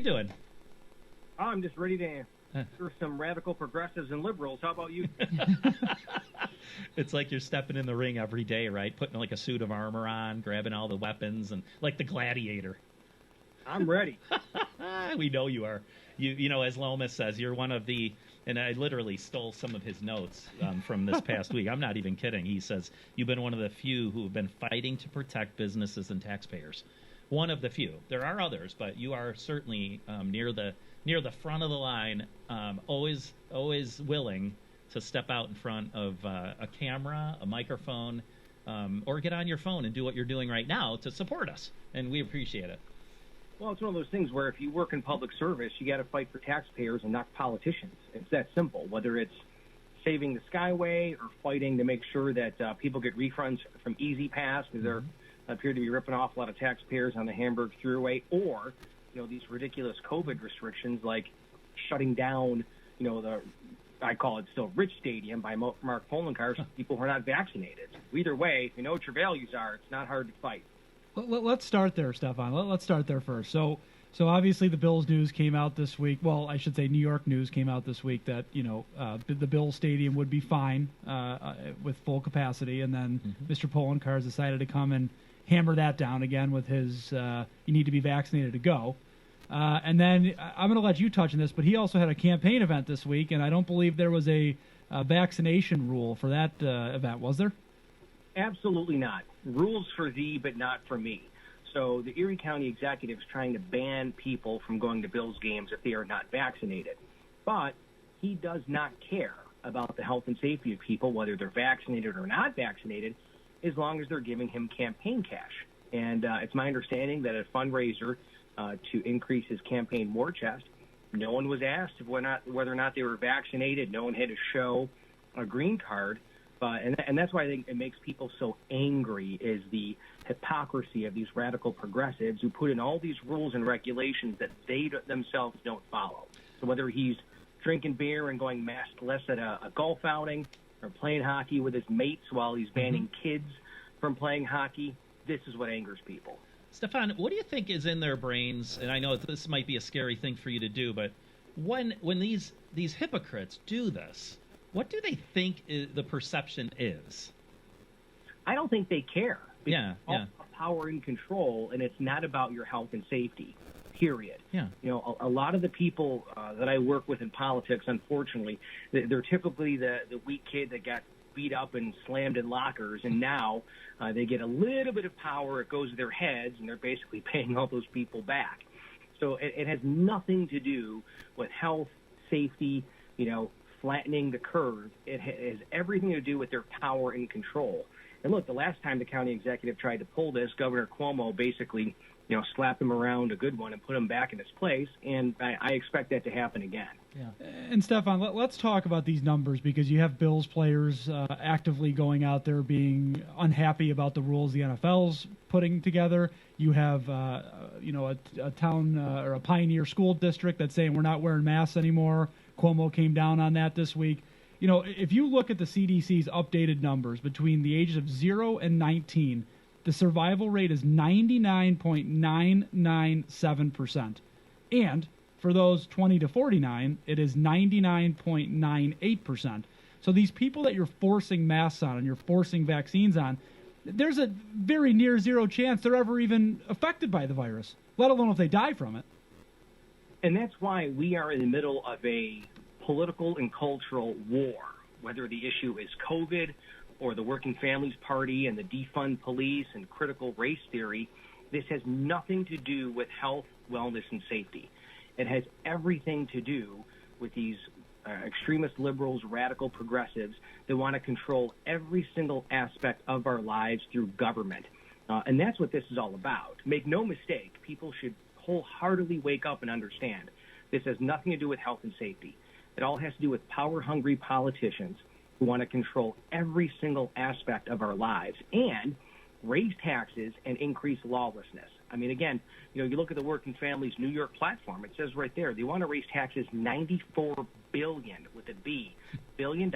you doing? I'm just ready to answer some radical progressives and liberals. How about you? It's like you're stepping in the ring every day, right? Putting like a suit of armor on, grabbing all the weapons, and like the gladiator. I'm ready. We know you are. You know, as Lomas says, you're one of the, and I literally stole some of his notes from this past week. I'm not even kidding. He says, you've been one of the few who have been fighting to protect businesses and taxpayers. One of the few. There are others, but you are certainly near the front of the line, always willing to step out in front of a camera, a microphone, or get on your phone and do what you're doing right now to support us, and we appreciate it. Well, it's one of those things where if you work in public service, you got to fight for taxpayers and not politicians. It's that simple, whether it's saving the Skyway or fighting to make sure that people get refunds from Easy Pass because they're appear to be ripping off a lot of taxpayers on the Hamburg Thruway, or these ridiculous COVID restrictions like shutting down I call it still Rich Stadium by Mark Poloncarz for people who are not vaccinated. Either way, if you know what your values are, it's not hard to fight. Let's start there, Stefan. Let's start there first. So obviously the Bills news came out this week. Well, I should say New York news came out this week that the Bills Stadium would be fine with full capacity, and then Mr. Poloncarz decided to come and hammer that down again with his you need to be vaccinated to go. And then I'm going to let you touch on this, but he also had a campaign event this week, and I don't believe there was a vaccination rule for that event, was there? Absolutely not. Rules for thee, but not for me. So the Erie County Executive is trying to ban people from going to Bills games if they are not vaccinated. But he does not care about the health and safety of people, whether they're vaccinated or not vaccinated, as long as they're giving him campaign cash. And it's my understanding that a fundraiser to increase his campaign war chest, no one was asked whether or not they were vaccinated. No one had to show a green card. And that's why I think it makes people so angry is the hypocrisy of these radical progressives who put in all these rules and regulations that they themselves don't follow. So whether he's drinking beer and going maskless at a golf outing or playing hockey with his mates while he's banning kids from playing hockey, this is what angers people. Stefan, what do you think is in their brains? And I know this might be a scary thing for you to do, but when these hypocrites do this, what do they think the perception is? I don't think they care. Yeah. Power and control, and it's not about your health and safety, period. Yeah. A lot of the people that I work with in politics, unfortunately, they're typically the weak kid that got beat up and slammed in lockers, and now they get a little bit of power. It goes to their heads, and they're basically paying all those people back. So it has nothing to do with health, safety, flattening the curve. It has everything to do with their power and control. And look, the last time the county executive tried to pull this, Governor Cuomo basically, slapped him around a good one and put him back in his place, and I expect that to happen again. Yeah. And Stefan, let's talk about these numbers, because you have Bills players actively going out there being unhappy about the rules the NFL's putting together. You have, a town or a pioneer school district that's saying we're not wearing masks anymore. Cuomo came down on that this week. If you look at the CDC's updated numbers between the ages of 0 and 19, the survival rate is 99.997%. And for those 20 to 49, it is 99.98%. So these people that you're forcing masks on and you're forcing vaccines on, there's a very near zero chance they're ever even affected by the virus, let alone if they die from it. And that's why we are in the middle of a political and cultural war, whether the issue is COVID or the Working Families Party and the defund police and critical race theory. This has nothing to do with health, wellness, and safety. It has everything to do with these extremist liberals, radical progressives that want to control every single aspect of our lives through government. And that's what this is all about. Make no mistake, people should wholeheartedly wake up and understand this has nothing to do with health and safety. It all has to do with power-hungry politicians who want to control every single aspect of our lives and raise taxes and increase lawlessness. I mean, again, you look at the Working Families New York platform. It says right there they want to raise taxes $94 billion with a B, $billion,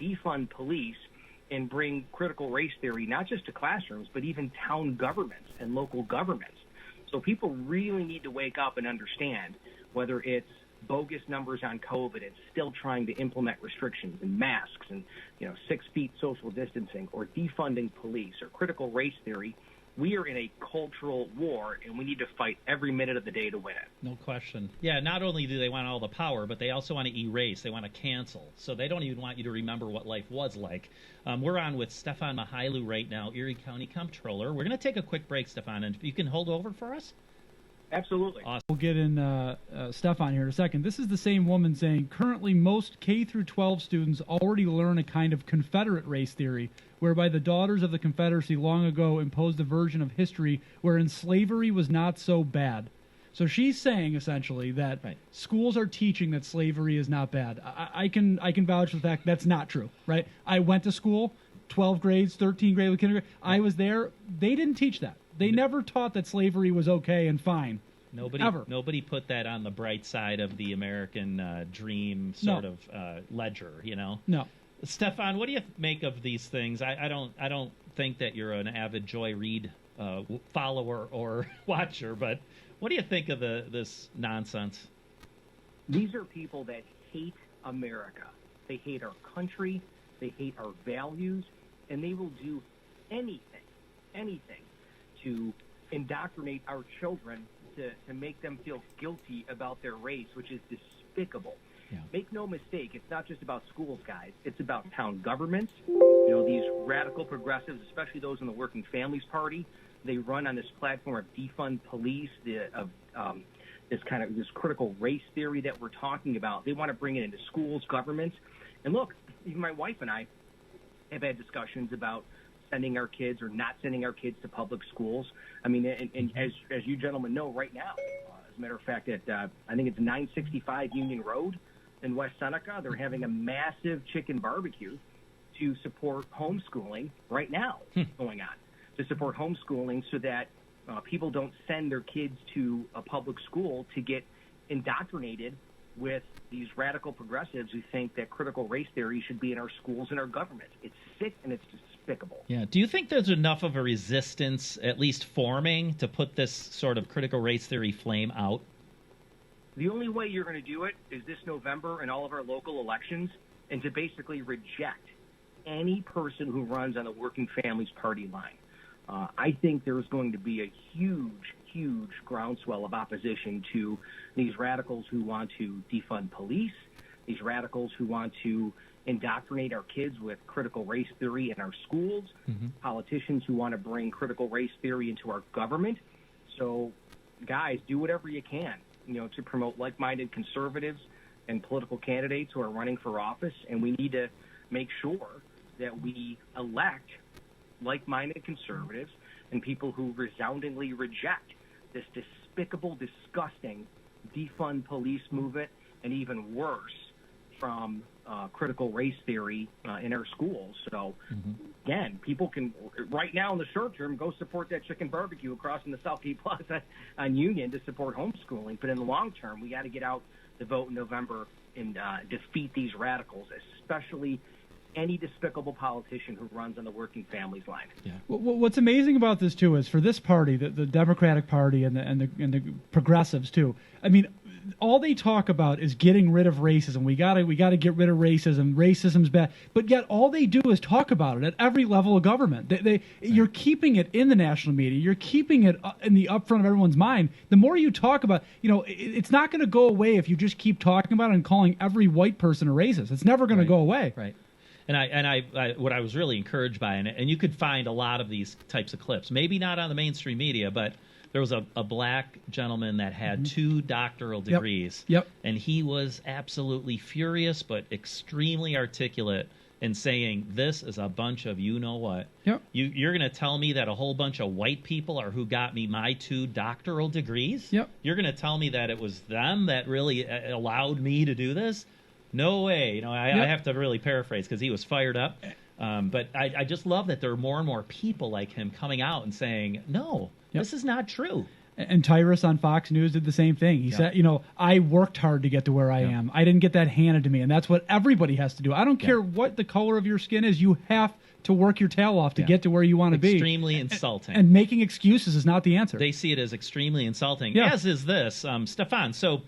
defund police, and bring critical race theory not just to classrooms but even town governments and local governments. So people really need to wake up and understand whether it's bogus numbers on COVID and still trying to implement restrictions and masks and 6 feet social distancing, or defunding police, or critical race theory. We are in a cultural war, and we need to fight every minute of the day to win it. No question. Yeah, not only do they want all the power, but they also want to erase. They want to cancel. So they don't even want you to remember what life was like. We're on with Stefan Mychajliw right now, Erie County Comptroller. We're going to take a quick break, Stefan, and if you can hold over for us. Absolutely. Awesome. We'll get in Stefan here in a second. This is the same woman saying, currently most K through 12 students already learn a kind of Confederate race theory, whereby the daughters of the Confederacy long ago imposed a version of history wherein slavery was not so bad. So she's saying essentially that schools are teaching that slavery is not bad. I can vouch for the fact that's not true, right? I went to school, 12 grades, 13 grades, kindergarten. I was there. They didn't teach that. They never taught that slavery was okay and fine. Nobody put that on the bright side of the American dream sort of ledger, No. Stefan, what do you make of these things? I don't think that you're an avid Joy Reid follower or watcher, but what do you think of this nonsense? These are people that hate America. They hate our country. They hate our values, and they will do anything to indoctrinate our children to make them feel guilty about their race, which is despicable. Yeah. Make no mistake, it's not just about schools, guys. It's about town governments. These radical progressives, especially those in the Working Families Party, they run on this platform of defund police, this critical race theory that we're talking about. They want to bring it into schools, governments. And look, even my wife and I have had discussions about sending our kids or not sending our kids to public schools. I mean, and as you gentlemen know right now, as a matter of fact, at I think it's 965 Union Road in West Seneca, they're having a massive chicken barbecue to support homeschooling right now going on, to support homeschooling so that people don't send their kids to a public school to get indoctrinated with these radical progressives who think that critical race theory should be in our schools and our government. It's sick and it's despicable. Yeah. Do you think there's enough of a resistance, at least forming, to put this sort of critical race theory flame out? The only way you're going to do it is this November in all of our local elections, and to basically reject any person who runs on the Working Families Party line. I think there's going to be a huge groundswell of opposition to these radicals who want to defund police, these radicals who want to indoctrinate our kids with critical race theory in our schools, politicians who want to bring critical race theory into our government. So, guys, do whatever you can, to promote like-minded conservatives and political candidates who are running for office, and we need to make sure that we elect like-minded conservatives and people who resoundingly reject this despicable, disgusting defund police movement, and even worse, from critical race theory in our schools. So, again, people can, right now in the short term, go support that chicken barbecue across from the Southgate Plaza on Union to support homeschooling. But in the long term, we got to get out the vote in November and defeat these radicals, especially any despicable politician who runs on the Working Families line. Yeah. What's amazing about this too is for this party, the Democratic Party and the progressives too. I mean, all they talk about is getting rid of racism. We gotta get rid of racism. Racism's bad. But yet all they do is talk about it at every level of government. You're keeping it in the national media. You're keeping it in the upfront of everyone's mind. The more you talk about, it's not going to go away if you just keep talking about it and calling every white person a racist. It's never going to go away. Right. And I what I was really encouraged by, and you could find a lot of these types of clips, maybe not on the mainstream media, but there was a black gentleman that had 2 doctoral degrees. Yep. And he was absolutely furious, but extremely articulate in saying, this is a bunch of you-know-what. Yep. You're going to tell me that a whole bunch of white people are who got me my 2 doctoral degrees? Yep. You're going to tell me that it was them that really allowed me to do this? No way. I have to really paraphrase because he was fired up. But I just love that there are more and more people like him coming out and saying, no, this is not true. And Tyrus on Fox News did the same thing. He said, I worked hard to get to where I am. I didn't get that handed to me. And that's what everybody has to do. I don't care what the color of your skin is. You have to work your tail off to get to where you want to be. Extremely insulting. And making excuses is not the answer. They see it as extremely insulting, as is this. Stefan, so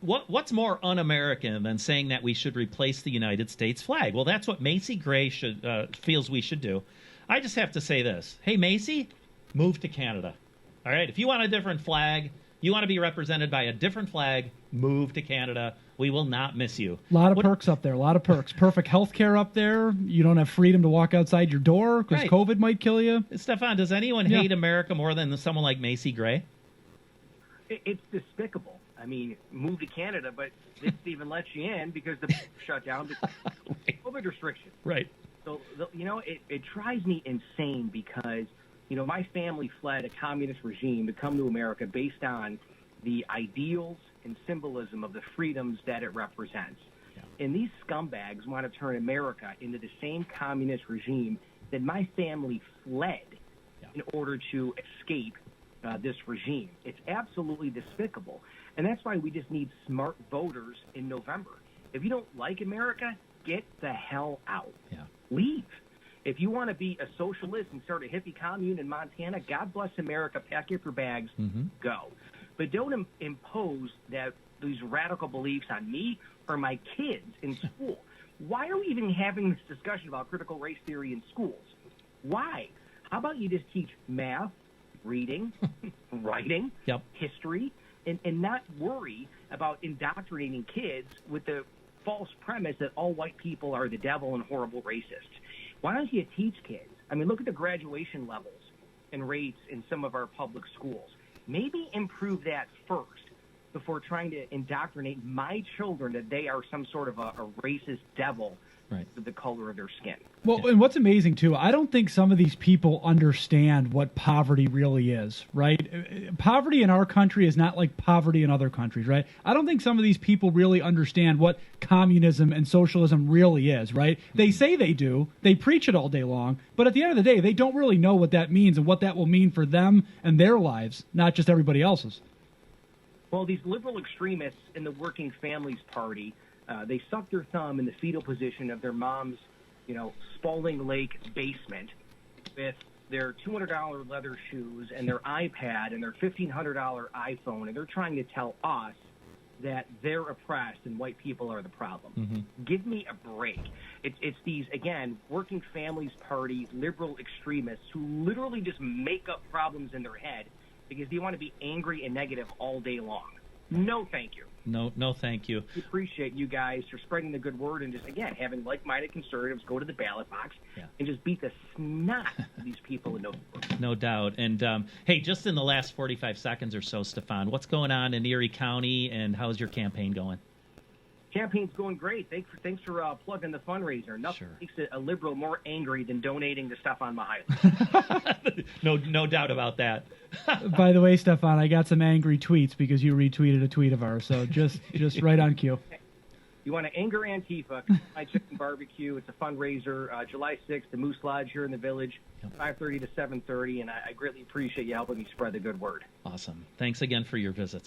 what's more un-American than saying that we should replace the United States flag? Well, that's what Macy Gray feels we should do. I just have to say this. Hey, Macy, move to Canada. All right, if you want a different flag, you want to be represented by a different flag, move to Canada. We will not miss you. A lot of perks up there, a lot of perks. Perfect health care up there. You don't have freedom to walk outside your door because COVID might kill you. Stefan, does anyone hate America more than someone like Macy Gray? It's despicable. I mean, move to Canada, but this even lets you in because the shut down because COVID restrictions. Right. So, it drives me insane because my family fled a communist regime to come to America based on the ideals and symbolism of the freedoms that it represents. Yeah. And these scumbags want to turn America into the same communist regime that my family fled in order to escape this regime. It's absolutely despicable. And that's why we just need smart voters in November. If you don't like America, get the hell out. Yeah. Leave. If you want to be a socialist and start a hippie commune in Montana, God bless America, pack up your bags, go. But don't impose these radical beliefs on me or my kids in school. Why are we even having this discussion about critical race theory in schools? Why? How about you just teach math, reading, writing, history, and not worry about indoctrinating kids with the false premise that all white people are the devil and horrible racists. Why don't you teach kids? I mean, look at the graduation levels and rates in some of our public schools. Maybe improve that first before trying to indoctrinate my children that they are some sort of a racist devil with the color of their skin. Well, and what's amazing, too, I don't think some of these people understand what poverty really is, right? Poverty in our country is not like poverty in other countries, right? I don't think some of these people really understand what communism and socialism really is, right? They say they do. They preach it all day long. But at the end of the day, they don't really know what that means and what that will mean for them and their lives, not just everybody else's. Well, these liberal extremists in the Working Families Party, they suck their thumb in the fetal position of their mom's, Spalding Lake basement with their $200 leather shoes and their iPad and their $1,500 iPhone, and they're trying to tell us that they're oppressed and white people are the problem. Give me a break. It's these, again, Working Families Party liberal extremists who literally just make up problems in their head because they want to be angry and negative all day long. No, thank you. No, thank you. We appreciate you guys for spreading the good word and just, again, having like-minded conservatives go to the ballot box and just beat the snot of these people in November. No doubt. And, hey, just in the last 45 seconds or so, Stefan, what's going on in Erie County, and how's your campaign going? Campaign's going great. Thanks for plugging the fundraiser. Nothing makes a liberal more angry than donating to Stefan Mychajliw. No doubt about that. By the way, Stefan, I got some angry tweets because you retweeted a tweet of ours, so just right on cue. You want to anger Antifa, my chicken barbecue. It's a fundraiser. July 6th, the Moose Lodge here in the village, 5:30 to 7:30, and I greatly appreciate you helping me spread the good word. Awesome. Thanks again for your visit, Stefan.